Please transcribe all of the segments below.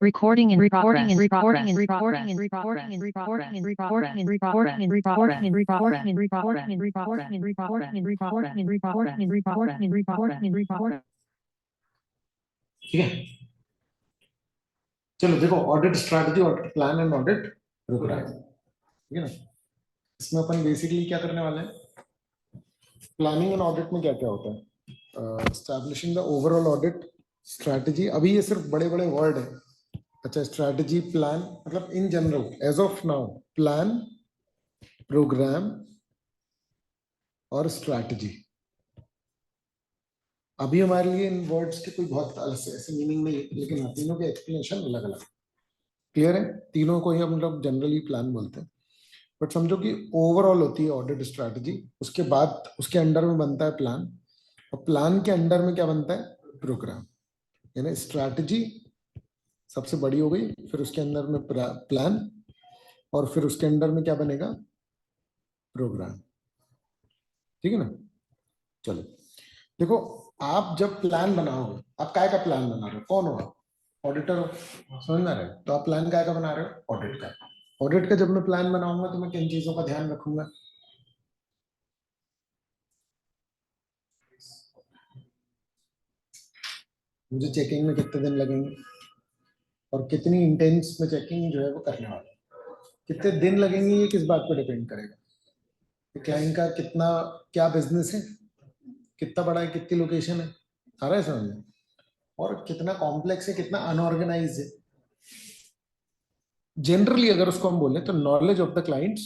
Recording in recording in recording in recording in recording in recording in recording in recording in recording in recording in recording in recording in recording in recording in recording in recording in recording in recording. ठीक है, चलो देखो audit strategy, audit plan and audit programme, ठीक है ना। इसमें अपन basically क्या करने वाले हैं, प्लानिंग एंड ऑडिट में क्या क्या होता है, establishing the overall audit strategy. अभी ये सिर्फ बड़े बड़े वर्ड है। अच्छा, स्ट्रैटेजी प्लान मतलब in general as of now plan, programme और स्ट्रैटेजी। अभी हमारे लिए इन वर्ड्स के कोई बहुत ऐसे मीनिंग नहीं है, लेकिन तीनों के एक्सप्लेनेशन अलग अलग। क्लियर है? तीनों को ही हम लोग जनरली प्लान बोलते हैं, बट समझो कि ओवरऑल होती है ऑडिट स्ट्रैटेजी, उसके बाद उसके अंडर में बनता है प्लान, और प्लान के अंडर में क्या बनता है, प्रोग्राम। यानी स्ट्रैटेजी सबसे बड़ी हो गई, फिर उसके अंदर में प्लान, और फिर उसके अंडर में क्या बनेगा, प्रोग्राम। ठीक है ना। चलो देखो, आप जब प्लान बनाओगे, आप काय का प्लान बना रहे हो, कौन हो आप, ऑडिटर हो, समझ में आ रहा है। तो आप प्लान काय का बना रहे हो, ऑडिट का। ऑडिट का जब मैं प्लान बनाऊंगा तो मैं किन चीजों का ध्यान रखूंगा, मुझे चेकिंग में कितने दिन लगेंगे और कितनी इंटेंस में चेकिंग जो है वो करने वाले, कितने दिन लगेंगे ये किस बात पर डिपेंड करेगा, क्लाइंट का कितना, क्या बिजनेस है, कितना बड़ा है, कितनी लोकेशन है, आ रहा है समझ में, और कितना कॉम्प्लेक्स है, कितना अनऑर्गेनाइज है। जनरली अगर उसको हम बोले तो नॉलेज ऑफ द क्लाइंट्स,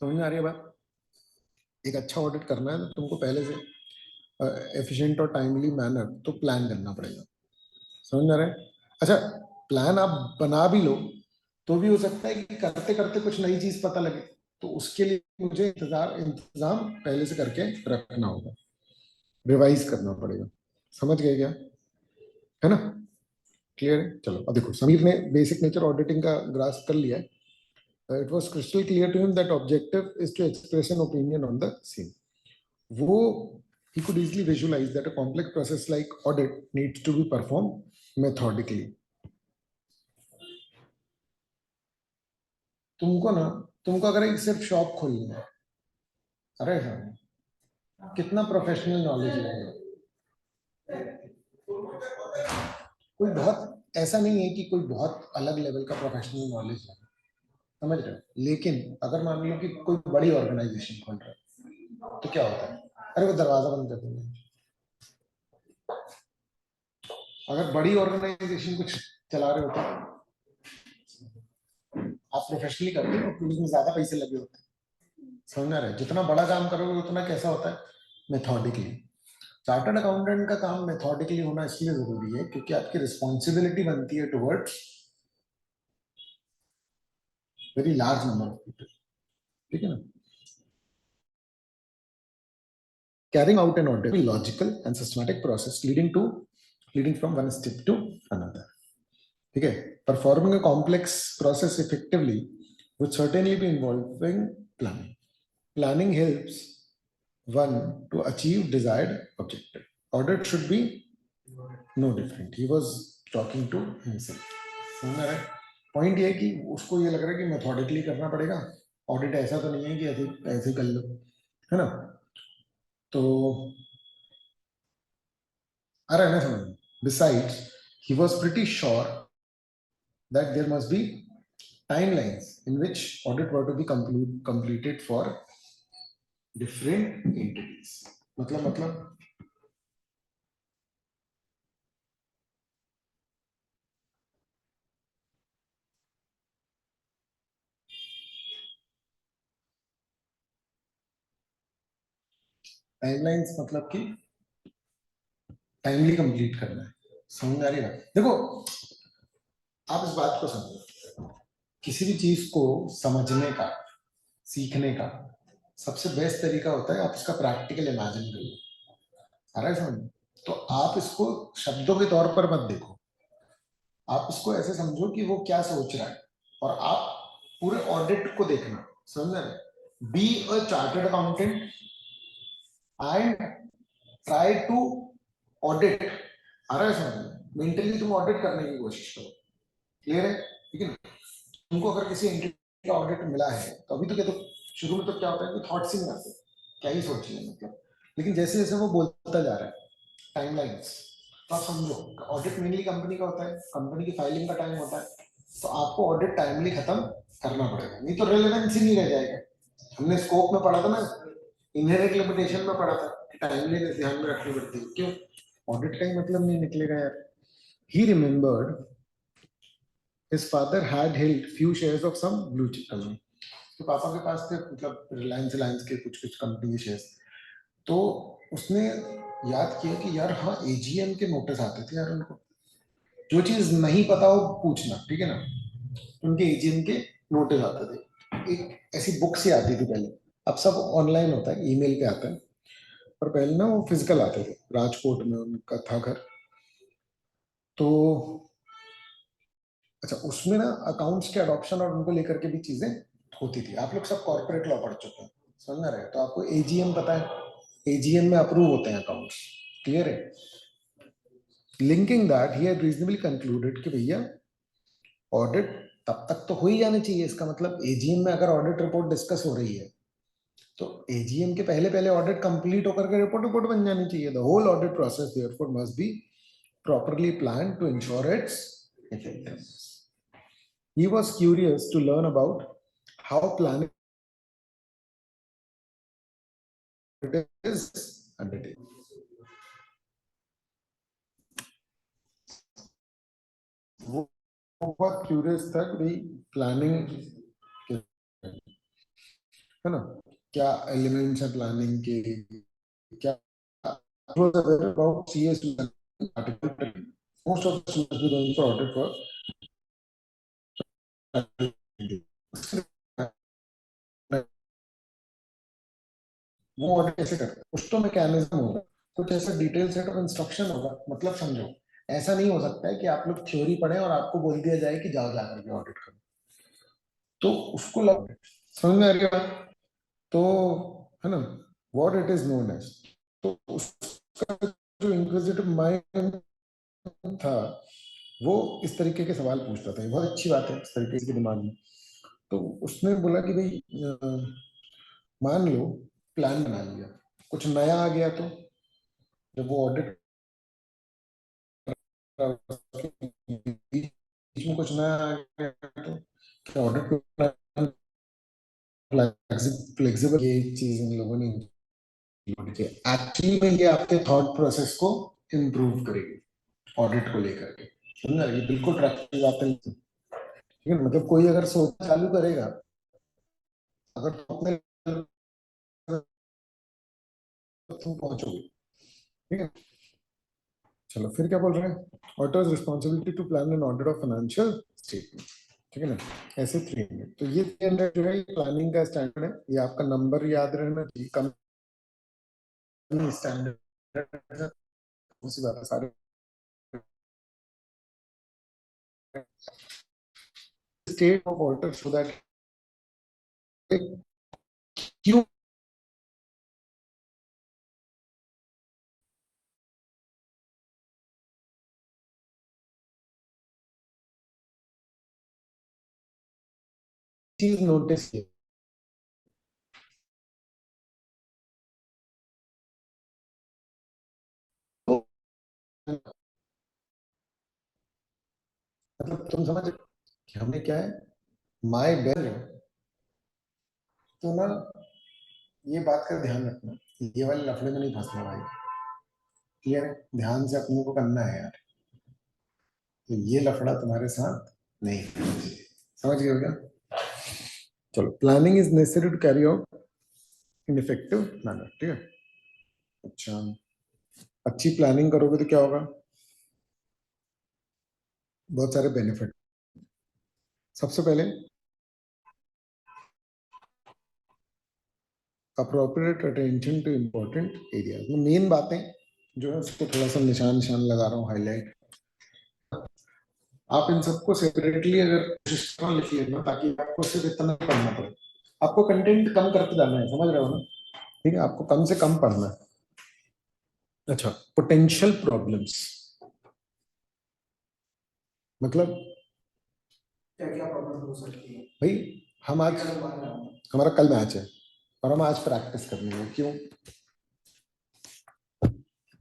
समझ में आ रही है बात। एक अच्छा ऑडिट करना है तो तुमको पहले से एफिशिएंट और टाइमली मैनर तो प्लान करना पड़ेगा, समझ में आ रहा है। अच्छा, प्लान आप बना भी लो तो भी हो सकता है कि करते करते कुछ नई चीज पता लगे, तो उसके लिए मुझे इंतजाम पहले से करके रखना होगा, रिवाइज करना पड़ेगा। समझ गए क्या, है ना, क्लियर है। चलो अब देखो, समीर ने बेसिक नेचर ऑडिटिंग का ग्रास्प कर लिया है। It was crystal clear to him that objective is to express an opinion on the same. वो he could easily visualize that a complex process like audit needs to be performed methodically. तुमको अगर एक सिर्फ shop खोलनी है, अरे हाँ, कितना प्रोफेशनल नॉलेज लगेगा। कोई बहुत ऐसा नहीं है कि कोई बहुत अलग लेवल का प्रोफेशनल नॉलेज है, समझ रहे हो। लेकिन अगर मान लो कि कोई बड़ी ऑर्गेनाइजेशन खोल रहा है तो क्या होता है, अरे वो दरवाजा बंद कर देंगे। अगर बड़ी ऑर्गेनाइजेशन कुछ चला रहे होते हैं, आप प्रोफेशनली करते हो तो उसमें ज्यादा पैसे लगे होते हैं, समझ रहे। जितना बड़ा काम करोगे उतना कैसा होता है, मेथोडिकली। चार्टर्ड अकाउंटेंट का काम मेथोडिकली होना इसलिए जरूरी है क्योंकि आपकी रिस्पॉन्सिबिलिटी बनती है towards very large number of people, ठीक है ना। Carrying out an audit is a logical and systematic process leading from one step to another. ठीक है, performing a complex process effectively would certainly be involving planning. Planning helps one to achieve desired objective. Audit should be no different. He was talking to himself. समझ रहा है। Point ये है कि उसको ये लग रहा है कि मेथोडिकली करना पड़ेगा, ऑडिट ऐसा तो नहीं है कि ऐसे ऐसे कर लो, है ना। तो आ रहा है ना समझ। Besides, he was pretty sure that there must be timelines in which audit were to be completed for different entities. मतलब टाइमलाइंस मतलब कि टाइमली कंप्लीट करना है, समझ आ रही है। देखो आप इस बात को समझो, किसी भी चीज को समझने का, सीखने का सबसे बेस्ट तरीका होता है आप उसका प्रैक्टिकल इमेजिन करिए, आ रहा है समझ। तो आप इसको शब्दों के तौर पर मत देखो, आप इसको ऐसे समझो कि वो क्या सोच रहा है, और आप पूरे ऑडिट को देखना, समझ रहे। Be a chartered accountant and try to audit, आ रहा है समझ। मेंटली तुम ऑडिट करने की कोशिश करो, क्लियर है? ठीक है ना? तुमको अगर किसी एंटिटी का ऑडिट मिला है तो अभी तो क्या, तो शुरू में तो क्या होता है कि थॉट्स ही नहीं आते, क्या ही सोचेंगे मतलब, लेकिन जैसे जैसे वो बोलता जा रहा है टाइमलाइंस, तो आप समझो ऑडिट मेनली कंपनी का होता है, कंपनी की फाइलिंग का टाइम होता है, तो आपको ऑडिट टाइमली खत्म करना पड़ेगा, नहीं तो रेलेवेंस ही नहीं रह जाएगा। हमने स्कोप में पढ़ा था ना, इनहेरेंट लिमिटेशन में पढ़ा था कि टाइमलीनेस ध्यान में रखनी पड़ती है, क्यों? ऑडिट का ही मतलब नहीं निकलेगा यार। ही remembered his father had held few shares of some blue chip company, तो पापा के पास थे मतलब रिलायंस के कुछ कुछ कंपनी के शेयर्स, तो उसने याद किया कि यार हाँ एजीएम के नोटिस आते थे यार उनको, जो चीज नहीं पता हो पूछना, ठीक है ना? उनके एजीएम के नोटिस आते थे, एक ऐसी बुक सी आती थी पहले, अब सब ऑनलाइन होता है, ईमेल पे आता है, पर पहले ना वो फिजिकल आते थे, राजकोट में उनका था घर। तो अच्छा, उसमें ना अकाउंट्स के अडॉप्शन और उनको लेकर के भी चीजें होती थी। आप लोग सब कॉर्पोरेट लॉ पढ़ चुके हैं, समझ में रहे, तो आपको एजीएम पता है, एजीएम में अप्रूव होते हैं अकाउंट्स, क्लियर है? Linking that he had reasonably concluded कि भैया ऑडिट तब तक तो हो ही जानी चाहिए, इसका मतलब एजीएम में अगर ऑडिट रिपोर्ट डिस्कस हो रही है तो एजीएम के पहले पहले ऑडिट कंप्लीट होकर के रिपोर्ट रिपोर्ट बन जानी चाहिए। The whole audit process therefore must be properly planned to ensure its effectiveness. He was curious to learn about how planning is undertaken. वो बहुत क्यूरियस था कि भाई प्लानिंग है ना, क्या एलिमेंट्स है प्लानिंग के, क्या about CS article, most of the students will going for audit for वो ऑडिट कैसे करते हैं, कुछ तो मैकेनिज्म होगा, कुछ ऐसा डिटेल सेट ऑफ इंस्ट्रक्शन होगा, मतलब समझो ऐसा नहीं हो सकता है कि आप लोग थ्योरी पढ़े और आपको बोल दिया जाए कि जाओ जाकर के ऑडिट करो, तो उसको लग समझ में आ रही है, तो है ना, what it is known as, तो उसका जो इंक्विजिटिव माइंड था वो इस तरीके के सवाल पूछता था, ये बहुत अच्छी बात है इस तरीके के दिमाग में। तो उसने बोला कि भाई मान लो प्लान बना लिया, कुछ नया आ गया तो जब वो ऑडिट बीच में कुछ नया आ गया तो क्या ऑडिट फ्लेक्सिबल, ये चीज इन लोगों ने एक्चुअली में ये आपके थॉट प्रोसेस को इम्प्रूव करेगी ऑडिट को लेकर के, समझा? ये बिल्कुल ट्रैक की बात है, ठीक है? मतलब कोई अगर सोच चालू करेगा, अगर तुम अपने तुम पहुंचोगे, ठीक है? चलो फिर क्या बोल रहे हैं, auditors responsibility to plan and audit of financial statement, ठीक है ना? ऐसे 300, तो ये 300 जो है प्लानिंग का स्टैंडर्ड है, ये आपका नंबर याद रहना चाहिए, कम स्टैंडर्ड उसी बात है सारे state of auditor so that क्यों चीज नोटिस की, तो मतलब तुम समझ कि हमने क्या है, माय बेल, तो ना ये बात का ध्यान रखना, ये वाले लफड़े में नहीं फंसना भाई, क्लियर है? ध्यान से अपने को करना है यार, तो ये लफड़ा तुम्हारे साथ नहीं, समझ गए हो क्या? चलो, planning is necessary to carry out in effective manner, ठीक है? अच्छा, अच्छी प्लानिंग करोगे तो क्या होगा, बहुत सारे बेनिफिट। सबसे पहले appropriate attention two important areas, main बातें जो है उसको थोड़ा सा निशान निशान लगा रहा हूँ, हाईलाइट। आप इन सबको सेपरेटली अगर कोशिश करो लिख लेना, ताकि आपको सिर्फ इतना पढ़ना पड़े, आपको कंटेंट कम करते जाना है, समझ रहे हो ना? ठीक है, आपको कम से कम पढ़ना है। अच्छा, पोटेंशियल प्रॉब्लम्स, मतलब क्या क्या प्रॉब्लम हो सकती है भाई, हम आज, हमारा कल मैच है और हम आज प्रैक्टिस करनी है, क्यों?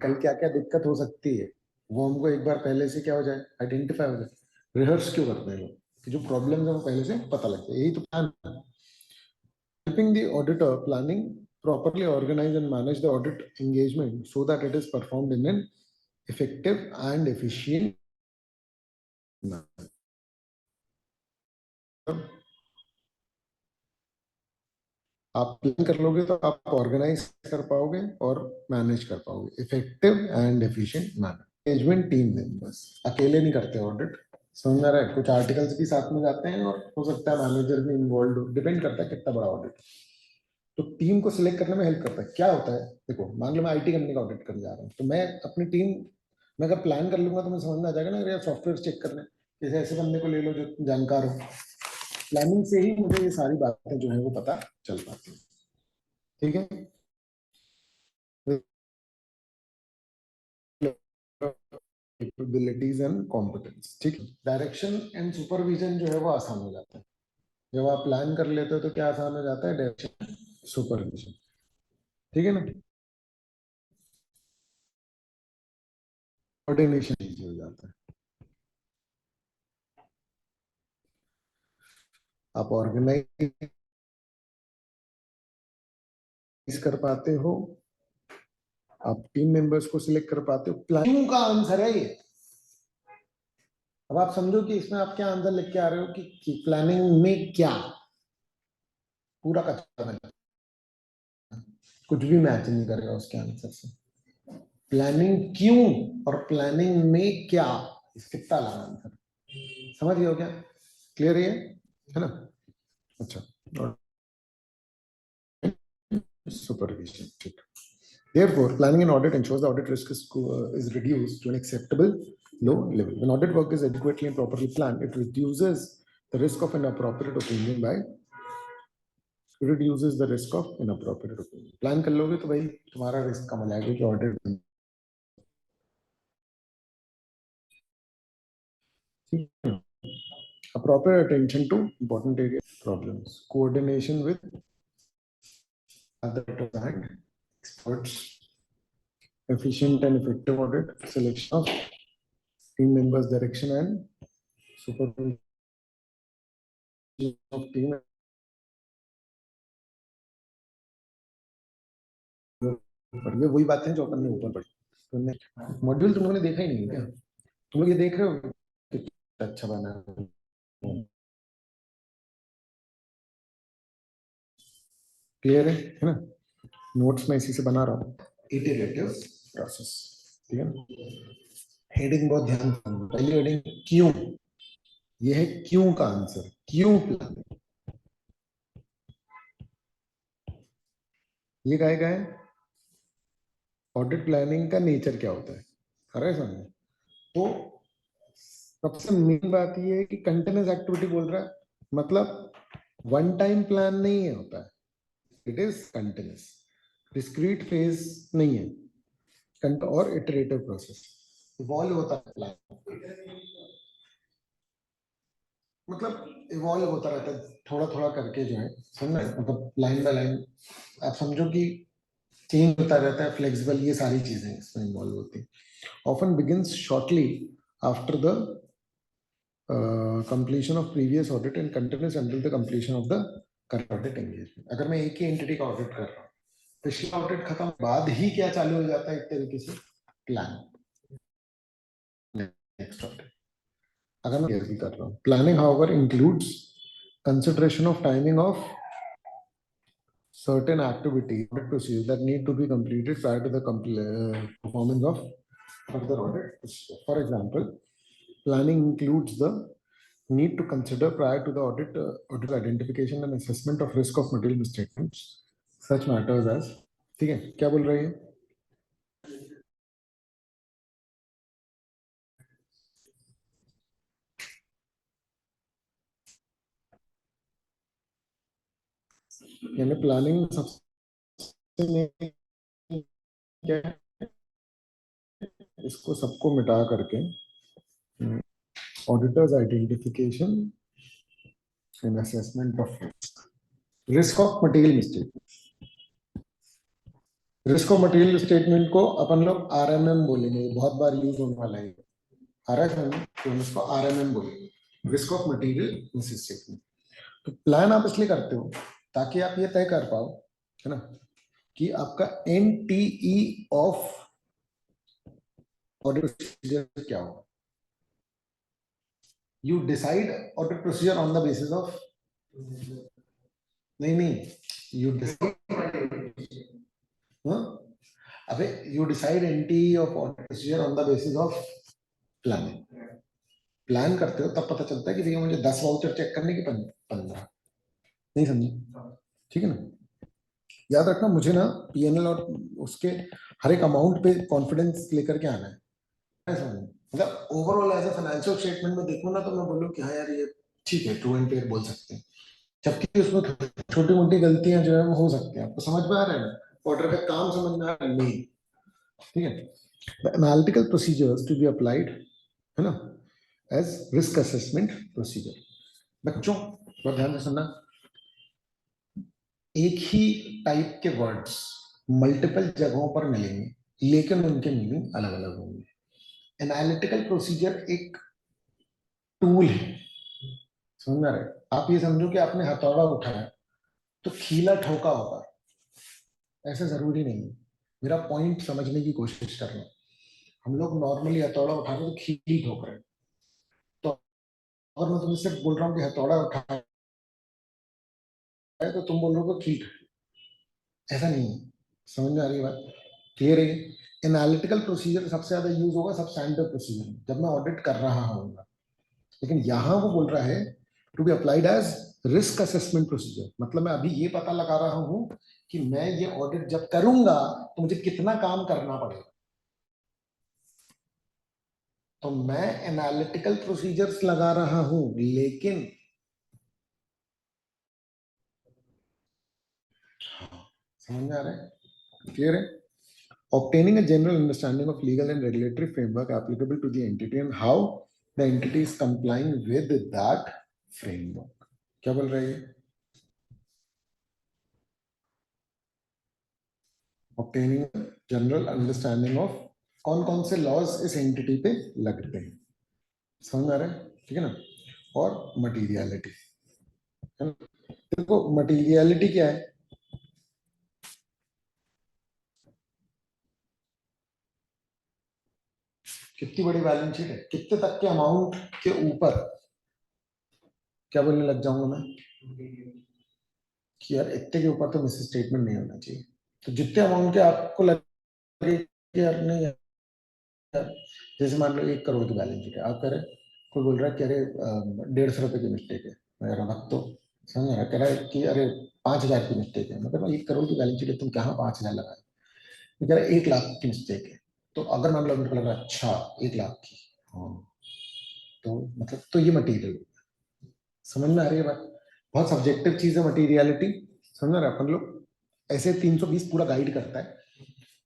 कल क्या क्या दिक्कत हो सकती है वो हमको एक बार पहले से क्या हो जाए, आइडेंटिफाई हो जाए। रिहर्स क्यों करते हैं लोग कि जो प्रॉब्लम्स है वो पहले से पता लगता है, यही तो प्लान है। Helping the auditor planning properly organize and manage the audit engagement so that it is performed in an effective and efficient manner. आप प्लान कर लोगे तो आप ऑर्गेनाइज कर पाओगे और मैनेज कर पाओगे effective and efficient manner. Management team members अकेले नहीं करते ऑडिट, समझ में रहा है? कुछ आर्टिकल्स भी साथ में जाते हैं और हो सकता है मैनेजर भी इन्वॉल्व हो, डिपेंड करता है कितना बड़ा ऑडिट। तो टीम को सिलेक्ट करने में हेल्प करता है। क्या होता है, देखो मान लो मैं आईटी कंपनी का ऑडिट करने जा रहा हूँ, तो मैं अपनी टीम मैं अगर प्लान कर लूंगा तो मुझे समझ में आ जाएगा ना, यार सॉफ्टवेयर चेक करना है, जैसे ऐसे बंदे को ले लो जो जानकार हो। प्लानिंग से ही मुझे ये सारी बातें जो है वो पता चल पाती है, ठीक है? कैपेबिलिटीज एंड कॉम्पिटेंस, ठीक है? डायरेक्शन एंड सुपरविजन जो है वो आसान हो जाता है जब आप प्लान कर लेते हो, तो क्या आसान हो जाता है? डायरेक्शन, सुपरविजन, ठीक है ना? कोऑर्डिनेशन इजी हो जाता है, आप ऑर्गेनाइज कर पाते हो, आप टीम मेंबर्स को सिलेक्ट कर पाते हो। प्लानिंग का आंसर है ये। अब आप समझो कि इसमें आप क्या आंसर लिख के आ रहे हो कि प्लानिंग में क्या, पूरा कच्चा बना, कुछ भी मैच नहीं करेगा उसके आंसर से। प्लानिंग क्यों और प्लानिंग में क्या, इस कितना लाना आंसर, समझ गए हो क्या? क्लियर है ना? अच्छा, सुपरविजन, ठीक। Therefore, planning and audit ensures the audit risk is reduced to an acceptable low level. When audit work is adequately and properly planned, it reduces the risk of inappropriate opinion by reduces the risk of inappropriate opinion. Plan कर लोगे तो भाई तुम्हारा risk कम हो जाएगा कि audit appropriate attention to important area problems, coordination with other and experts, efficient and effective audit, selection of team members, direction and supervision of team। ये वही बात है जो अपन ने ऊपर पढ़ी, तुमने मॉड्यूल तुम लोगों ने देखा ही नहीं है क्या? तुम लोग ये देख रहे हो कितना अच्छा बना है? क्लियर है ना? नोट्स में इसी से बना रहा हूँ, इटरेटिव प्रोसेस, ठीक है? हेडिंग बहुत ध्यान से, पहली हेडिंग क्यों, ये है क्यों का आंसर, क्यों प्लानिंग। ये क्या है? ऑडिट प्लानिंग का नेचर क्या होता है, अरे समझ। तो सबसे मेन बात ये है कि कंटिन्यूस एक्टिविटी बोल रहा है, मतलब वन टाइम प्लान नहीं है होता है, it is continuous, discrete phase नहीं है, और इटरेटिव प्रोसेस, इवॉल्व होता है प्लान, मतलब इवॉल्व होता रहता है थोड़ा थोड़ा करके जो है, समझना, मतलब लाइन बाय लाइन आप समझो कि चेंज होता रहता है, फ्लेक्सिबल, ये सारी चीजें इसमें इन्वॉल्व होती है। Often begins shortly after the completion of previous audit and continues until the completion of the current audit engagement। अगर मैं एक ही एंटिटी का ऑडिट कर रहा हूँ, पिछला ऑडिट खत्म बाद ही क्या चालू हो जाता है एक तरीके से, प्लान, नेक्स्ट ऑडिट। अगर मैं भी कर रहा हूँ, planning however includes consideration of timing of certain activity audit procedures that need to be completed prior to the performance of further audit। For example, planning includes the need to consider prior to the audit identification and assessment of risk of material misstatements, such matters as, ठीक है? क्या बोल रही है? यानी planning सबसे main क्या है, इसको सबको मिटा करके auditors identification and assessment of risk of material mistake. Risk of material statement को अपन लोग आरएमएम बोलेंगे, बहुत बार यूज होने वाला है। आरएमएम तो इसको आरएमएम बोलेंगे, risk of material miss statement. तो प्लान आप इसलिए करते हो ताकि आप ये तय कर पाओ, है ना, कि आपका एनटीई ऑफ ऑडिट प्रोसीजर क्या होगा। You decide audit procedure on the basis of, नहीं, यू डिसाइड, अबे you decide NTE of audit procedure on the basis of planning. Plan करते हो तब पता चलता है कि भैया मुझे 10 वाउचर चेक करने की 15, नहीं समझे, ठीक है ना। याद रखना, मुझे ना पीएनएल और उसके हर एक अमाउंट पे कॉन्फिडेंस लेकर के आना है। मतलब overall as a financial statement में देखूं ना तो मैं बोलूं कि हाँ यार ये ठीक है, ट्रू एंड फेयर बोल सकते हैं, जबकि उसमें छोटी मोटी गलतियां जो है वो हो सकती हैं। आपको समझ में आ रहा है ना, ऑर्डर का काम समझ में आ रहा है नहीं, ठीक है। The analytical procedures to be applied, है ना, एज रिस्क असेसमेंट प्रोसीजर। बच्चों बहुत ध्यान से सुनना, एक ही टाइप के वर्ड्स मल्टीपल जगहों पर मिलेंगे लेकिन उनके मीनिंग अलग अलग होंगे। एनालिटिकल प्रोसीजर एक टूल है, समझ में आ रहा है। आप ये समझो कि आपने हथौड़ा उठाया तो खीला ठोका होगा, ऐसा जरूरी नहीं है। मेरा पॉइंट समझने की कोशिश कर रहा हूं। हम लोग नॉर्मली हथौड़ा उठा रहे तो खीली ठोक रहे हैं, तो अगर मैं तुमसे बोल रहा हूँ कि हथौड़ा उठाया है तो तुम बोल रहे हो ठीक, ऐसा नहीं है। समझ में आ रही है बात, क्लियर है। एनालिटिकल प्रोसीजर सबसे ज्यादा यूज होगा सब स्टैंडर्ड प्रोसीजर जब मैं ऑडिट कर रहा हूँ, लेकिन यहां वो बोल रहा है to be applied as risk assessment procedure. मतलब मैं अभी ये पता लगा रहा हूं कि मैं ये ऑडिट जब करूंगा तो मुझे कितना काम करना पड़ेगा। तो मैं एनालिटिकल प्रोसीजर्स लगा रहा हूं, लेकिन समझ में आ रहा है, क्लियर है। Obtaining a general understanding of legal and regulatory framework applicable to the entity and how the entity is complying with that framework. क्या बोल रहे हैं? Obtaining a general understanding of कौन कौन से लॉज इस एंटिटी पे लगते हैं, समझ में आ रहा है, ठीक है ना। और मटीरियलिटी, देखो मटीरियलिटी क्या है, कितनी बड़ी बैलेंस शीट है, कितने तक के अमाउंट के ऊपर क्या बोलने लग जाऊंगा मैं कि यार इतने के ऊपर तो मिस स्टेटमेंट नहीं होना चाहिए। तो जितने अमाउंट के आपको लगे कि यार नहीं यार, जैसे मान लो 1 करोड़ की बैलेंस शीट है, आप कह रहे, कोई बोल रहा है कि अरे 150 रुपए की मिस्टेक है, मैं कह रहा तो समझ रहा, कह रहा है कि अरे 5000 की मिस्टेक है, मतलब 1 करोड़ की बैलेंस शीट है, तुम कहाँ 5000 लगाए, मैं कह रहा 1 लाख की मिस्टेक है। तो अगर मान लो मेरे को लग रहा है अच्छा 1 लाख की, हाँ, तो मतलब तो ये मटीरियल, समझ में आ रही है बात। बहुत सब्जेक्टिव चीज है मटीरियलिटी, समझ रहे अपन लोग। ऐसे 320 पूरा गाइड करता है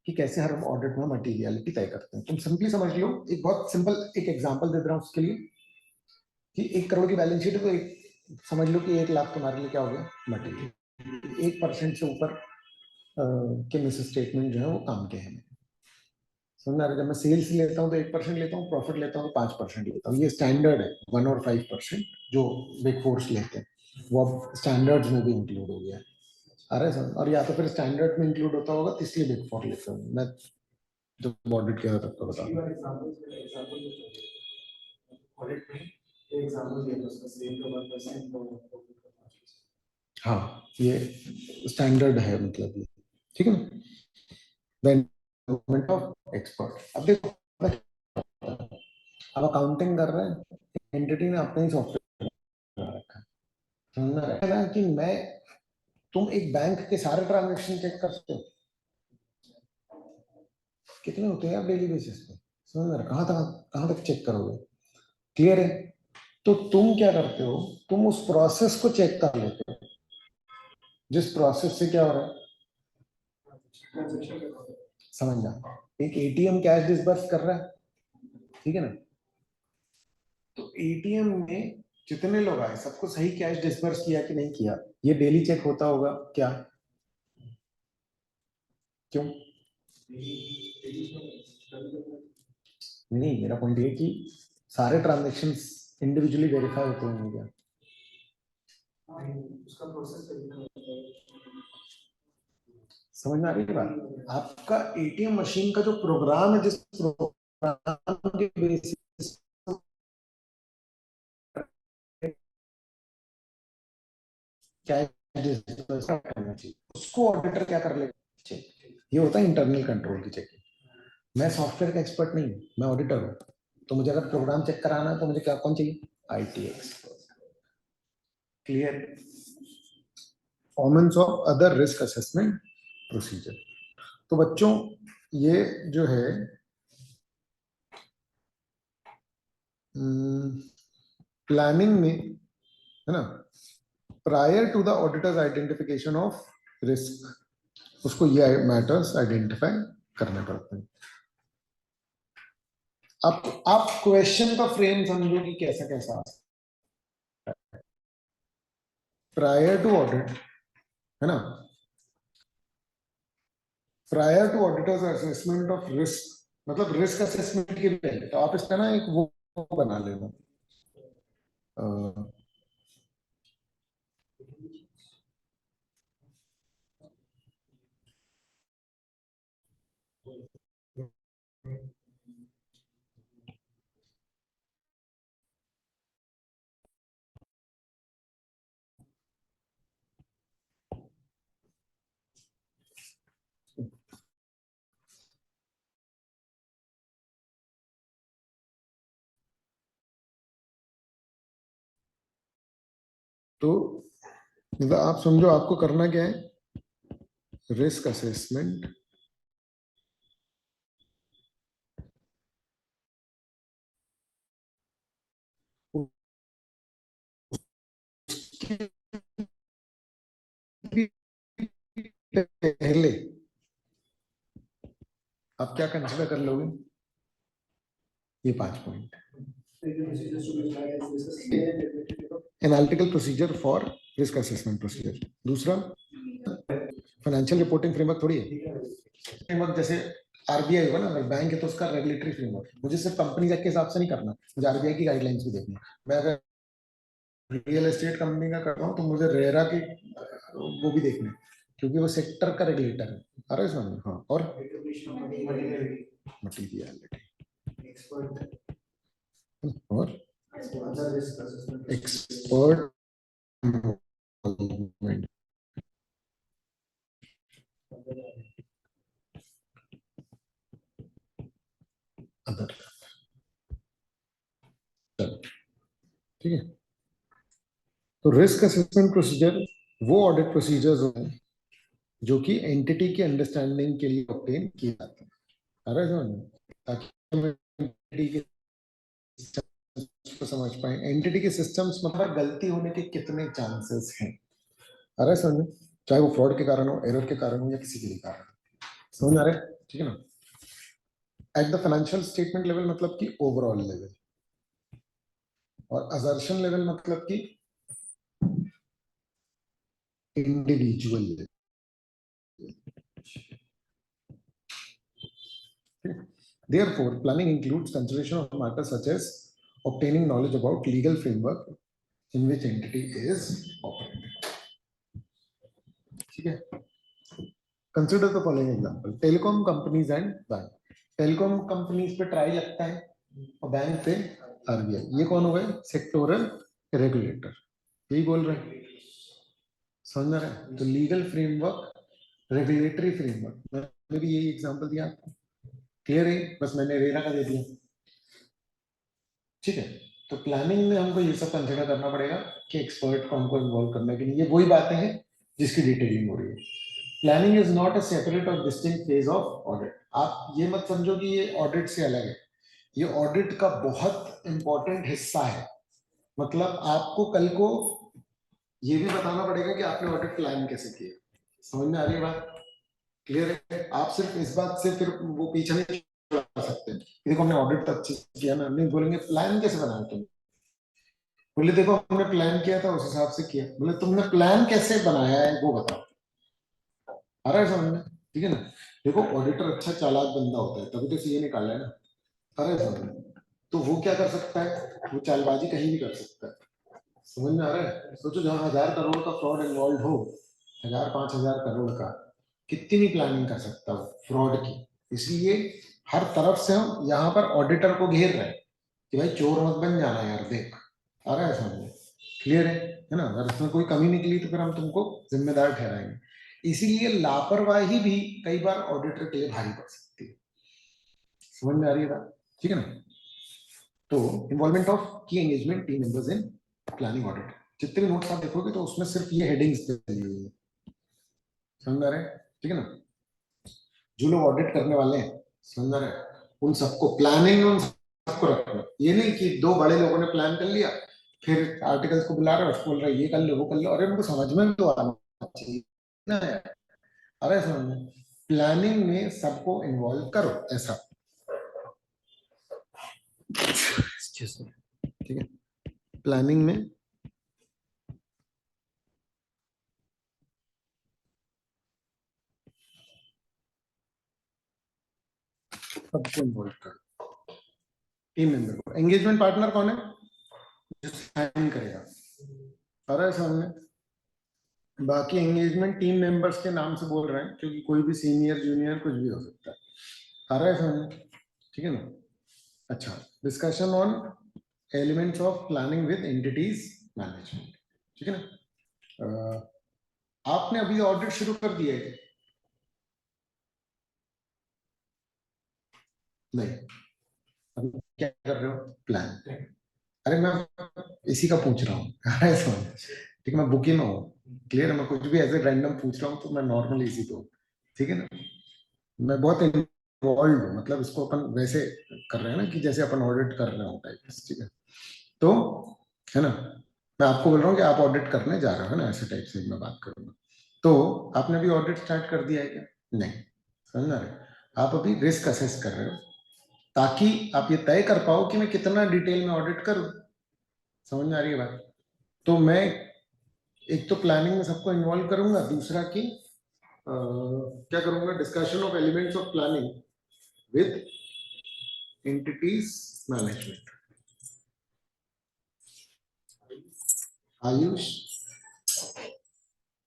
कि कैसे हर ऑडिट में मटीरियलिटी तय करते हैं। तुम सिंपली समझ लो, एक बहुत सिंपल एक एग्जांपल दे रहा हूं उसके लिए, कि 1 करोड़ की बैलेंस शीट है तो एक समझ लो कि 1 लाख तुम्हारे लिए क्या हो गया, मटीरियल। 1% से ऊपर के मिस स्टेटमेंट जो है वो काम के हैं, समझ आ रहा है। जब मैं सेल्स लेता हूँ तो 1% लेता हूँ, प्रॉफिट लेता हूँ तो 5% लेता हूँ, ये स्टैंडर्ड है। 1 और 5% जो बिग फोर्स लेते हैं वो अब स्टैंडर्ड्स में भी इंक्लूड हो गया है, अरे सर। और या तो फिर स्टैंडर्ड में इंक्लूड होता होगा तो इसलिए बिग फोर लेते हूँ मैं, जब ऑडिट किया तब तो बता। हाँ ये स्टैंडर्ड है, मतलब ये ठीक है ना। The involvement of expert. अब देखो अब अकाउंटिंग कर रहे हैं, एंटिटी ने अपना ही सॉफ्टवेयर रखा है, समझ में आ रहा है कि मैं, तुम एक बैंक के सारे ट्रांजेक्शन चेक कर सकते हो, कितने होते हैं आप डेली बेसिस पे, समझ में आ रहा है, कहाँ तक चेक करोगे, क्लियर है। तो तुम क्या करते हो, तुम उस प्रोसेस को चेक कर लेते हो जिस प्रोसेस से क्या हो रहा है, समझना। एक एटीएम कैश डिसबर्स कर रहा है, ठीक है ना, तो एटीएम में जितने लोग आए सबको सही कैश डिस्बर्स किया कि नहीं किया, ये डेली चेक होता होगा क्या? क्यों नहीं? मेरा पॉइंट ये कि सारे ट्रांजैक्शंस इंडिविजुअली वेरीफाई होते होंगे क्या? उसका प्रोसेस तरीका होता है। समझ में आ रही है बात? आपका एटीएम मशीन का जो प्रोग्राम है, जिस प्रोग्राम के बेसिस कैश डिस्बर्स करना चाहिए, उसको ऑडिटर क्या कर लेगा? चेक। ये होता है इंटरनल कंट्रोल की चेकिंग। मैं सॉफ्टवेयर का एक्सपर्ट नहीं हूँ, मैं ऑडिटर हूँ। तो मुझे अगर प्रोग्राम चेक कराना है तो मुझे क्या कौन चाहिए? IT expert. Clear? Performance of other risk assessment procedure. तो बच्चों ये जो है प्लानिंग में है ना, prior to the auditors identification of risk, उसको ये मैटर्स आइडेंटिफाई करने पड़ते हैं। अब आप क्वेश्चन का फ्रेम समझो कि कैसा कैसा प्रायर टू ऑडिट, है ना, prior to auditors assessment of risk, मतलब रिस्क असेसमेंट के पहले तो आप इसका ना एक वो बना लेना, तो मतलब आप समझो आपको करना क्या है, रिस्क असेसमेंट पहले आप क्या कंसिडर कर लोगे? ये 5 point. Analytical procedure for risk assessment procedure. दूसरा फाइनेंशियल रिपोर्टिंग फ्रेमवर्क थोड़ी है, फ्रेमवर्क जैसे आरबीआई होगा ना, अगर बैंक है तो उसका रेगुलेटरी फ्रेमवर्क, मुझे सिर्फ कंपनी के हिसाब से नहीं करना, मुझे आरबीआई की गाइडलाइंस भी देखनी है। मैं अगर रियल एस्टेट कंपनी का कर रहा हूँ तो मुझे रेरा की वो भी देखना है, क्योंकि वो सेक्टर का रेगुलेटर है। आ रहा है समझ में? हाँ। और मटीरियलिटी और एक्सपर्ट अदर, ठीक है। तो रिस्क असेसमेंट प्रोसीजर वो ऑडिट प्रोसीजर्स हैं जो कि एंटिटी की अंडरस्टैंडिंग के लिए ऑब्टेन किए जाते हैं। आ रहा है समझ में? ताकि हम एंटिटी के systems को समझ पाए। एंटिटी के सिस्टम्स मतलब गलती होने के कितने चांसेस हैं, आ रहा है समझ में? चाहे वो फ्रॉड के कारण हो, एरर के कारण हो, या किसी के भी कारण, समझ में आ रहा है? ठीक है ना? At the financial statement level मतलब कि ओवरऑल लेवल, और असर्शन लेवल मतलब कि individual level. Therefore, planning includes consideration of matters such as obtaining knowledge about legal framework in which entity is operating. ठीक है? Consider the following example: telecom companies and bank. Telecom companies पे try लगता है और bank पे RBI. ये कौन हो गए? Sectoral regulator. यही बोल रहे हैं, समझ में आ रहा है? तो लीगल फ्रेमवर्क, रेगुलेटरी फ्रेमवर्क, मैंने भी यही एग्जांपल दिया आपको। क्लियर है? बस मैंने रेरा का दे दिया। ठीक है। तो प्लानिंग में हमको ये सब कंसिडर करना पड़ेगा कि एक्सपर्ट को हमको इन्वॉल्व करने के लिए, ये वही बातें हैं जिसकी डिटेलिंग हो रही है। Planning is not a separate और डिस्टिंक्ट फेज ऑफ ऑडिट। आप ये मत समझो कि ये ऑडिट से अलग है, ये ऑडिट का बहुत इंपॉर्टेंट हिस्सा है। मतलब आपको कल को ये भी बताना पड़ेगा कि आपने ऑडिट प्लान कैसे किया। समझ में आ रही है बात? क्लियर है? आप सिर्फ इस बात से फिर वो पीछे नहीं जा सकते, देखो हमने ऑडिट तो अच्छे से किया ना, नहीं बोलेंगे प्लान कैसे बनाया तुम, बोले देखो हमने प्लान किया था उस हिसाब से किया। बोले तुमने प्लान कैसे बनाया है वो बताओ। आ रहा है समझ में? ठीक है ना। देखो ऑडिटर अच्छा चालाक बंदा होता है तभी तो सीए निकाला है ना। आ रहा है समझ में? तो वो क्या कर सकता है, वो चालबाजी कहीं भी कर सकता है। समझ में आ रहा है? सोचो जहां 1000 करोड़ का फ्रॉड इन्वॉल्व हो, 1000-5000 करोड़ का, कितनी प्लानिंग कर सकता हो फ्रॉड की। इसलिए हर तरफ से हम यहाँ पर ऑडिटर को घेर रहे हैं कि भाई चोर मत बन जाना यार, देख। आ रहा है समझ में? क्लियर है ना? अगर इसमें कोई कमी निकली तो फिर हम तुमको जिम्मेदार ठहराएंगे। इसीलिए लापरवाही भी कई बार ऑडिटर के लिए भारी पड़ सकती है। समझ में आ रही है बात? ठीक है ना। तो इन्वॉल्वमेंट ऑफ की engagement team members in planning audit, जितने भी नोट्स आप देखोगे तो उसमें सिर्फ ये हेडिंग्स दी हुई है। समझ में आ रहा है? ठीक है ना। जो लोग ऑडिट करने वाले हैं, समझ में आ रहा है, उन सबको प्लानिंग में उन सबको रखना। ये नहीं कि दो बड़े लोगों ने प्लान कर लिया फिर आर्टिकल्स को बुला रहे हैं बोल रहे हैं ये कर लो वो कर लो। अरे उनको समझ में भी तो आना चाहिए ना यार। अरे समझ में, प्लानिंग में सबको इन्वॉल्व करो ऐसा। ठीक है। प्लानिंग में सबको इन्वॉल्व करो, टीम मेंबर को। एंगेजमेंट पार्टनर कौन है? जो साइन करेगा। आ रहा है समझ में? बाकी एंगेजमेंट टीम मेंबर्स के नाम से बोल रहे हैं क्योंकि कोई भी सीनियर जूनियर कुछ भी हो सकता है। आ रहा है समझ में? ठीक है ना। अच्छा, discussion on elements of planning with entity's management. ठीक है ना। आपने अभी ऑडिट शुरू कर दिया है? नहीं। अभी क्या कर रहे हो? प्लान। अरे मैं इसी का पूछ रहा हूँ। अरे समझ, ठीक है, मैं बुकी में हूँ। क्लियर है? मैं कुछ भी ऐसे रैंडम पूछ रहा हूँ तो मैं नॉर्मल इसी पे हूँ। ठीक है ना। मैं बहुत इन्वॉल्व हूँ, मतलब इसको अपन वैसे कर रहे हैं ना कि जैसे अपन ऑडिट कर रहे हो टाइप। ठीक है। तो है ना, मैं आपको बोल रहा हूँ कि आप ऑडिट करने जा रहे हो ना, ऐसे टाइप से मैं बात करूंगा। तो आपने अभी ऑडिट स्टार्ट कर दिया है क्या? नहीं। समझ रहे हैं? आप अभी रिस्क असेस कर रहे हो ताकि आप ये तय कर पाओ कि मैं कितना डिटेल में ऑडिट करूं। समझ में आ रही है बात? तो मैं एक तो प्लानिंग में सबको इन्वॉल्व करूंगा, दूसरा कि क्या करूंगा, discussion of elements of planning with entity's management. Ayush,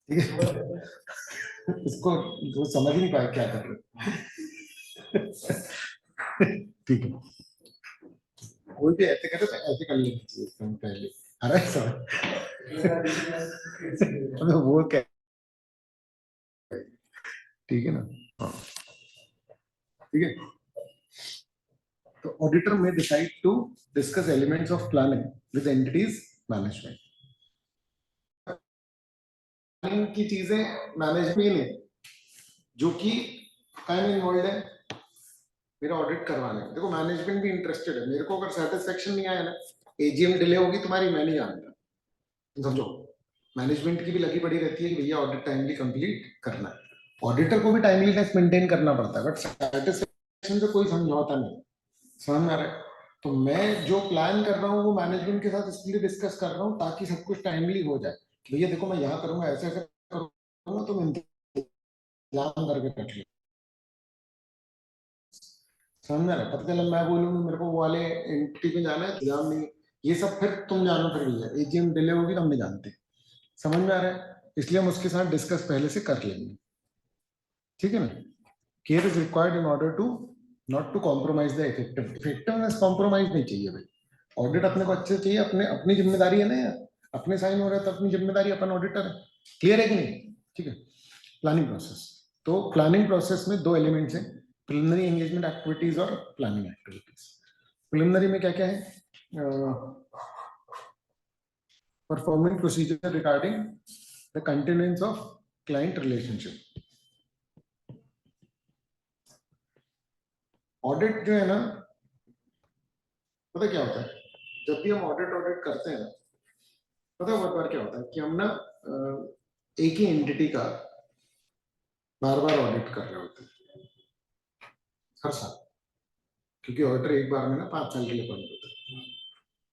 ठीक है। इसको वो समझ नहीं पाए क्या कर रहे हो। ठीक है। कोई भी ऐसे करे तो ऐसे कर लेना चाहिए इसको पहले। अरे समझ, वो क्या, ठीक है ना। हाँ, ठीक है। तो ऑडिटर में decide to discuss elements of planning with entity's management. Planning की चीजें मैनेजमेंट ने जो कि काइंड इन्वॉल्व है मेरा ऑडिट करवाने में। देखो मैनेजमेंट भी इंटरेस्टेड है, मेरे को अगर सेटिस्फेक्शन नहीं आया ना, एजीएम डिले होगी तुम्हारी, मैं नहीं जानता। समझो, मैनेजमेंट की भी लगी पड़ी रहती है कि भैया ऑडिट टाइमली कंप्लीट करना है। ऑडिटर को भी टाइमलीनेस मेंटेन करना पड़ता है, बट सेटिस्फेक्शन से कोई समझौता नहीं। समझ में आ रहा है? तो मैं जो प्लान कर रहा हूँ वो मैनेजमेंट के साथ इसलिए डिस्कस कर रहा हूँ ताकि सब कुछ टाइमली हो जाए। भैया देखो मैं यहाँ करूंगा, ऐसे ऐसे करूंगा, तुम इंतजाम करके रख लो। समझ में आ रहा है? पता चला मैं बोलूंगी मेरे को वो वाले एंटिटी पे जाना है, इंतजाम नहीं, ये सब फिर तुम जानो, फिर भैया एजीएम डिले होगी तो हम नहीं जानते। समझ में आ रहा है? इसलिए हम उसके साथ डिस्कस पहले से कर लेंगे। ठीक है ना। Care is required in order to not to compromise the effectiveness. Compromise नहीं चाहिए भाई। ऑडिट अपने को अच्छे चाहिए, अपने अपनी जिम्मेदारी है ना यार। अपने साइन हो रहा है तो अपनी जिम्मेदारी, अपन ऑडिटर है। क्लियर है कि नहीं? ठीक है। प्लानिंग प्रोसेस, तो प्लानिंग प्रोसेस में दो एलिमेंट्स हैं, प्रिलिमिनरी एंगेजमेंट एक्टिविटीज और प्लानिंग एक्टिविटीज। प्रिलिमिनरी में क्या क्या है? Performing procedure regarding the continuance of client relationship. Audit जो है ना, पता क्या होता है, जब भी हम ऑडिट ऑडिट करते हैं ना, पता है बहुत बार क्या होता है कि हम ना एक ही एंटिटी का बार बार ऑडिट कर रहे होते हैं हर साल, क्योंकि ऑडिटर एक बार में ना 5 साल के लिए अपॉइंट होता है।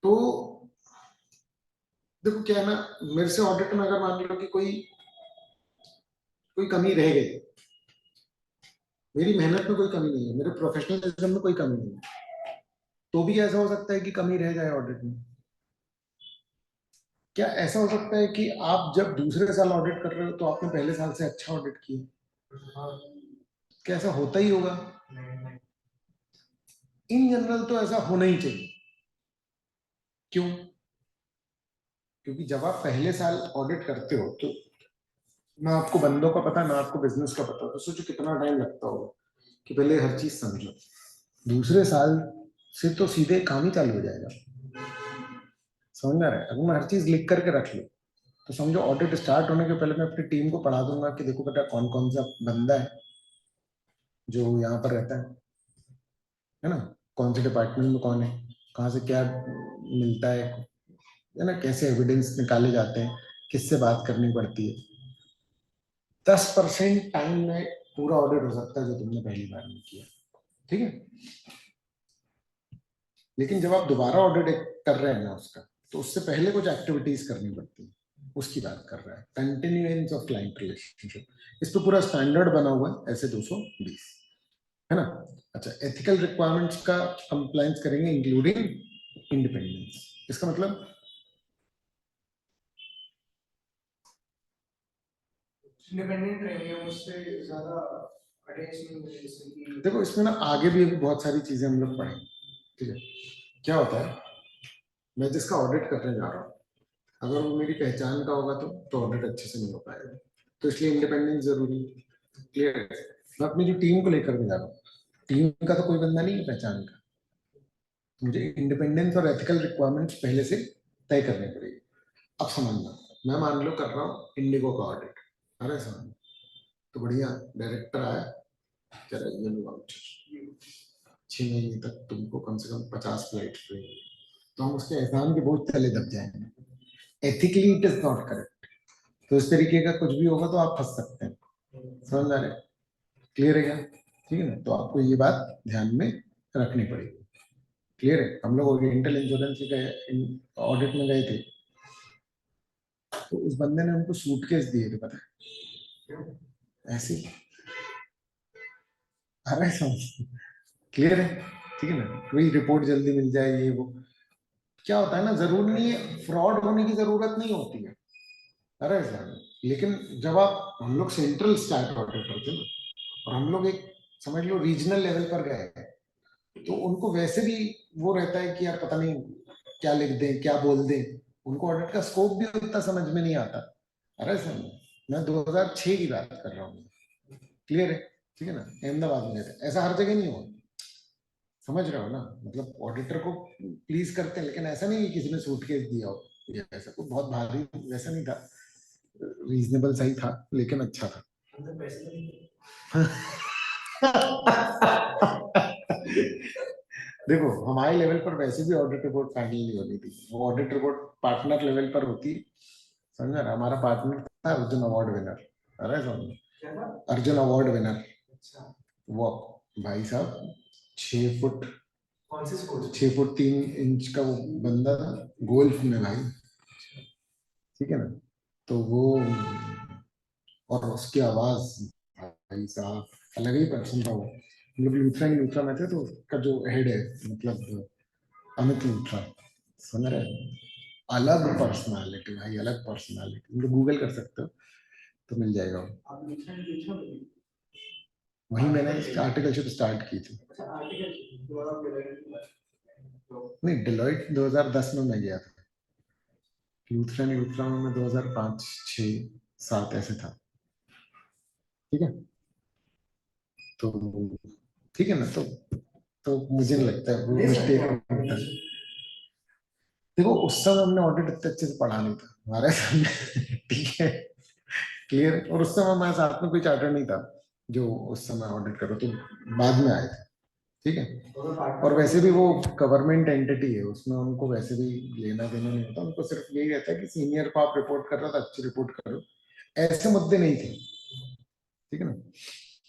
तो देखो क्या है ना, मेरे से ऑडिट में अगर मान लो कि कोई कमी रह गई, मेरी मेहनत में कोई कमी नहीं है, मेरे प्रोफेशनलिज्म में कोई कमी नहीं है, तो भी ऐसा हो सकता है कि कमी रह जाए ऑडिट में। क्या ऐसा हो सकता है कि आप जब दूसरे साल ऑडिट कर रहे हो तो आपने पहले साल से अच्छा ऑडिट किया? क्या ऐसा होता ही होगा? इन जनरल तो ऐसा होना ही चाहिए। क्यों? क्योंकि जब आप पहले साल ऑडिट करते हो तो ना आपको बंदों का पता, ना आपको बिजनेस का पता, तो सोचो कितना टाइम लगता होगा कि पहले हर चीज समझो। दूसरे साल से तो सीधे काम ही चालू हो जाएगा। समझ में आ रहा है? अगर मैं हर चीज लिख करके रख लूं तो समझो ऑडिट स्टार्ट होने के पहले मैं अपनी टीम को पढ़ा दूंगा कि देखो बेटा कौन कौन सा बंदा है जो यहाँ पर रहता है ना, कौन से डिपार्टमेंट में कौन है, कहाँ से क्या मिलता है ना, कैसे एविडेंस निकाले जाते हैं, किससे बात करनी पड़ती है। 10% टाइम में पूरा ऑडिट हो सकता है जो तुमने पहली बार में किया। ठीक है, लेकिन जब आप दोबारा ऑडिट कर रहे हैं ना उसका, तो उससे पहले कुछ एक्टिविटीज करनी पड़ती है, उसकी बात कर रहा है। कंटिन्यूएंस ऑफ क्लाइंट रिलेशनशिप, इस पे पूरा स्टैंडर्ड बना हुआ है ऐसे 220, है ना। अच्छा, एथिकल रिक्वायरमेंट्स का कंप्लायंस करेंगे इंक्लूडिंग इंडिपेंडेंस। इसका मतलब इंडिपेंडेंट रहेंगे, उससे ज्यादा अटेंशन मिले, जैसे कि देखो इसमें ना आगे भी अभी बहुत सारी चीजें हम लोग पढ़ेंगे। ठीक है, क्या होता है, मैं जिसका ऑडिट करने जा रहा हूँ अगर वो मेरी पहचान का होगा तो ऑडिट अच्छे से नहीं हो पाएगा, तो इसलिए इंडिपेंडेंस जरूरी है। क्लियर है? मैं अपनी जो टीम को लेकर के जा रहा हूँ, टीम का तो कोई बंदा नहीं है पहचान का, मुझे इंडिपेंडेंस और एथिकल रिक्वायरमेंट्स पहले से तय करनी पड़ेगी। अब समझना, मैं मान लो कर रहा हूँ इंडिगो का ऑडिट, अरे समझ, तो बढ़िया डायरेक्टर आया, कह रहा है ये लो वाउचर, 6 महीने तक तुमको कम से कम 50 फ्लाइट फ्री, तो हम उसके एहसान के बोझ तले दब जाएंगे। Ethically it is not correct, तो इस तरीके का कुछ भी होगा तो आप फंस सकते हैं। समझ आ रहे? क्लियर है क्या? ठीक है ना, तो आपको ये बात ध्यान में रखनी पड़ेगी। क्लियर है? हम लोग ओरिएंटल इंश्योरेंस के ऑडिट में गए थे, तो उस बंदे ने हमको सूटकेस दिए थे, पता है, ऐसे ही। अरे समझ, क्लियर है? ठीक है ना, कोई रिपोर्ट जल्दी मिल जाए ये वो, क्या होता है ना, जरूर नहीं है, फ्रॉड होने की जरूरत नहीं होती है। अरे सर, लेकिन जब आप, हम लोग सेंट्रल स्टार्ट ऑडिट करते हैं ना, और हम लोग एक समझ लो रीजनल लेवल पर गए, तो उनको वैसे भी वो रहता है कि यार पता नहीं क्या लिख दें क्या बोल दें, उनको ऑडिट का स्कोप भी उतना समझ में नहीं आता। अरे सर, मैं 2006 की बात कर रहा हूँ। क्लियर है? ठीक है ना, अहमदाबाद में गए थे, ऐसा हर जगह नहीं हुआ। समझ रहे हो ना, मतलब ऑडिटर को प्लीज करते हैं, लेकिन ऐसा नहीं कि किसी ने सूटकेस दिया हो या ऐसा, कोई बहुत भारी वैसा नहीं था, रीजनेबल सही था लेकिन अच्छा था। अंदर पैसे नहीं देखो हमारे लेवल पर वैसे भी ऑडिट रिपोर्ट फाइनल नहीं होनी थी, वो ऑडिट रिपोर्ट पार्टनर लेवल पर होती। समझा ना, हमारा पार्टनर था अर्जुन अवार्ड विनर। अरे समझ, क्या था? अर्जुन अवार्ड विनर, अच्छा, वो भाई साहब 6 फुट, कौन से स्कूल? 6 फुट 3 इंच का वो बंदा था, गोल्फ में भाई। ठीक है ना, तो वो, और उसकी आवाज भाई साहब अलग ही पर्सन था वो। हम लोग लूथरा में थे, तो उसका जो हेड है, मतलब अमित लूथरा, सुन रहे हैं? अलग पर्सनालिटी भाई, अलग पर्सनालिटी, तुम लोग गूगल कर सकते हो तो मिल जाएगा वो। आप लिखना लिखना वहीं मैंने आर्टिकलशिप स्टार्ट की थी। अच्छा, आर्टिकल दोबारा बोलेंगे तो नहीं, डिलॉइट 2010 में मैं गया था, लूथरा में मैं 2005 6 7 ऐसे था। ठीक है, तो ठीक है ना, तो मुझे नहीं लगता है वो ले सकते मिस्टेक हो आप होता है। नीचे। देखो उस समय हमने ऑडिट इतने अच्छे से पढ़ा नहीं था हमारे सामने। ठीक है, क्लियर। और उस समय हमारे साथ में कोई चार्टर नहीं था जो उस समय ऑडिट करो, तो बाद में आए थे। ठीक है, और वैसे भी वो गवर्नमेंट एंटिटी है, उसमें उनको वैसे भी लेना देना नहीं होता, उनको सिर्फ यही रहता है कि सीनियर को आप रिपोर्ट कर रहे हो तो अच्छी रिपोर्ट करो, ऐसे मुद्दे नहीं थे। ठीक है ना,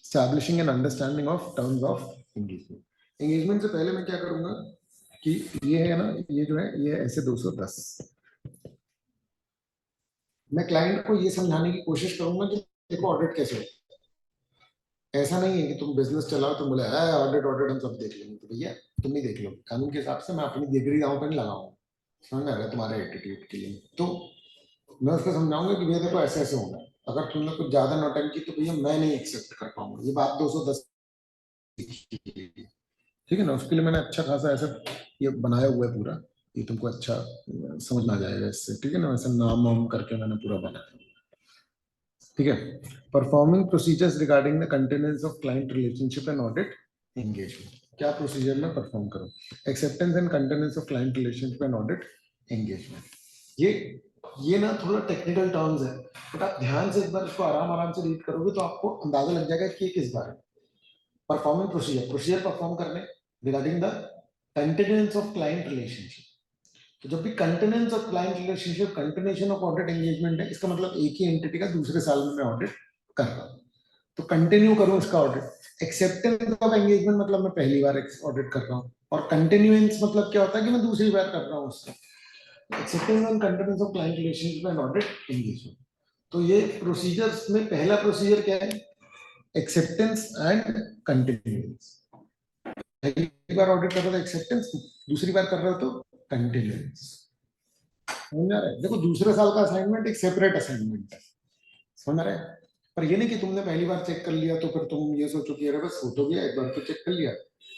establishing an understanding of terms of engagement. Engagement से पहले मैं क्या करूंगा कि ये है ना, ये जो है ये ऐसे 210, मैं क्लाइंट को ये समझाने की कोशिश करूंगा कि देखो ऑडिट कैसे होता है। ऐसा नहीं है कि तुम बिजनेस चलाओ तुम बोले ऑडिट ऑडिट हम सब देख लेंगे, तो भैया तुम नहीं देख लो, कानून के हिसाब से मैं अपनी डिग्री दांव पर नहीं लगाऊंगा, समझ में आ रहा है तुम्हारे एटीट्यूड के लिए। तो मैं उसको समझाऊंगा कि भैया देखो ऐसे ऐसे होगा, अगर तुमने कुछ ज्यादा नौटंकी तो भैया मैं नहीं एक्सेप्ट कर पाऊंगा, ये बात 210 की। ठीक है ना, उसके लिए मैंने अच्छा खासा ऐसा ये बनाया हुआ है पूरा, ये तुमको अच्छा समझ में आ जाएगा इससे। ठीक है ना, वैसे नाम वाम करके मैंने पूरा बनाया। ठीक है, performing procedures regarding the continuance of client relationship and audit engagement. क्या प्रोसीजर में परफॉर्म करो, acceptance and continuance of client relationship and audit engagement. ये ना थोड़ा टेक्निकल टर्म्स है, बट आप ध्यान से एक बार इसको आराम आराम से रीड करोगे तो आपको अंदाजा लग जाएगा कि ये किस बारे में। परफॉर्मिंग प्रोसीजर, प्रोसीजर परफॉर्म करने regarding the continuance of client relationship. तो जब भी continuance of client relationship, continuation of audit engagement है, इसका मतलब एक ही एंटिटी का दूसरे साल में मैं ऑडिट कर रहा हूँ, तो कंटिन्यू करूँ उसका ऑडिट। एक्सेप्टेंस ऑफ एंगेजमेंट मतलब मैं पहली बार ऑडिट कर रहा हूँ, और कंटिन्यूएंस मतलब क्या होता है कि मैं दूसरी बार कर रहा हूँ उसका। Acceptance and continuance of client relationship and audit engagement. तो ये प्रोसीजर्स में पहला प्रोसीजर क्या है, एक्सेप्टेंस एंड कंटिन्यूएंस। पहली बार ऑडिट कर रहे हो तो एक्सेप्टेंस, दूसरी बार कर रहे हो तो कंटिन्यूएंस। समझ आ रहा है? देखो दूसरे साल का असाइनमेंट एक सेपरेट असाइनमेंट है, समझ आ रहा है? पर ये नहीं कि तुमने पहली बार चेक कर लिया तो फिर तुम ये सोचो कि अरे बस हो तो गया, एक बार तो चेक कर लिया,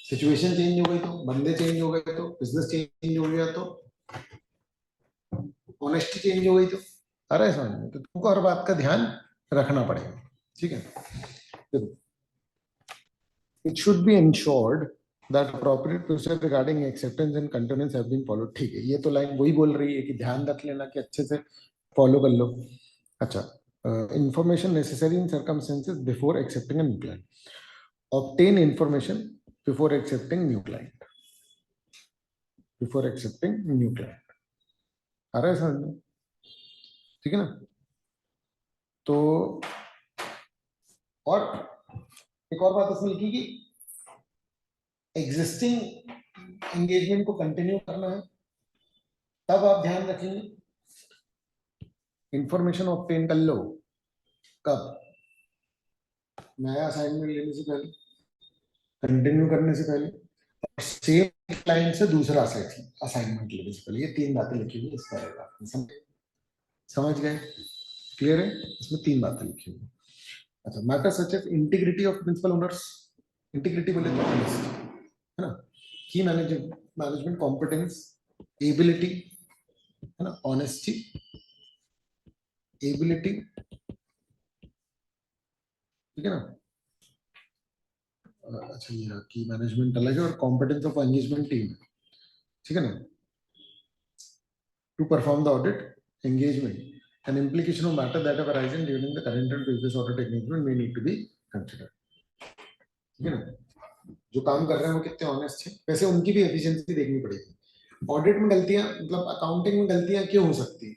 सिचुएशन चेंज हो गई तो, बंदे चेंज हो गए तो, बिजनेस चेंज हो गया तो, ऑनेस्टी चेंज हो गई तो, अरे समझ में, तो तुमको हर बात का ध्यान रखना पड़ेगा। ठीक है, देखो it should be ensured that appropriate procedure regarding acceptance and continuance have been followed। ठीक है, ये तो लाइन वही बोल रही है कि ध्यान रख लेना कि अच्छे से फॉलो कर लो। अच्छा, information necessary in circumstances before accepting a new client, obtain information before accepting new client, before accepting new client। आ रहा है समझ में? ठीक है ना, तो और एक और बात इसमें लिखी कि एग्जिस्टिंग एंगेजमेंट को कंटिन्यू करना है, तब आप ध्यान रखेंगे इंफॉर्मेशन ऑब्टेन कर लो कब, नया असाइनमेंट लेने से पहले, कंटिन्यू करने से पहले, सेम क्लाइंट से दूसरा असाइनमेंट लेने से पहले। ये तीन बातें लिखी हुई इस पैराग्राफ में, समझ गए? क्लियर है? इसमें तीन बातें लिखी हुई। अच्छा, matter such as integrity of principal owners, integrity बोले तो ऑनेस्टी है ना, की मैनेजमेंट कॉम्पिटेंस, एबिलिटी है ना, ऑनेस्टी, एबिलिटी, ठीक है ना। अच्छा, ये की मैनेजमेंट अलग है और कॉम्पिटेंस ऑफ एंगेजमेंट टीम, ठीक है ना, to perform the audit engagement and implication of matter that have arisen during the current and previous audit engagement may need to be considered। ठीक है ना, जो काम कर रहे हैं वो कितने ऑनेस्ट है, वैसे उनकी भी एफिशिएंसी देखनी पड़ेगी। ऑडिट में गलतियां, मतलब अकाउंटिंग में गलतियां क्यों हो सकती है?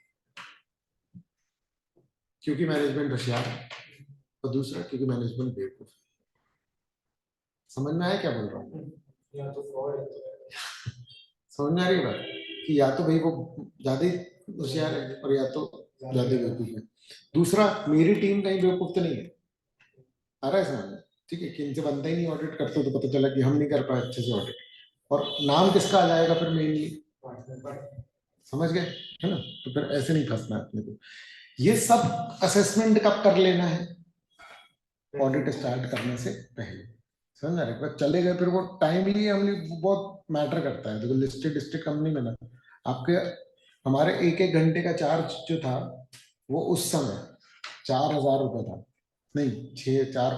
क्योंकि मैनेजमेंट होशियार है, और दूसरा क्योंकि मैनेजमेंट बेवकूफ है। समझ में आया क्या बोल रहा हूँ? या तो फ्रॉड है समझ में आ रही है बात कि या तो भाई वो ज्यादा होशियार है और या तो ज्यादा बेवकूफ है। दूसरा, मेरी टीम कहीं बेवकूफ तो नहीं है, आ रहा है समझ में? ठीक है, कि इनसे बनता ही नहीं ऑडिट करते तो पता चला कि हम नहीं कर पाए अच्छे से ऑडिट, और नाम किसका आ जाएगा फिर मेनली, समझ गए है ना? तो फिर ऐसे नहीं फंसना अपने को। ये सब असेसमेंट कब कर लेना है? ऑडिट स्टार्ट करने से पहले, समझ रहे? चले गए फिर वो टाइमली हमने बहुत मैटर करता है। देखो लिस्टेड लिस्टेड कंपनी में ना आपके हमारे एक एक घंटे का चार्ज जो था वो उस समय 4,000 रुपए था, नहीं 4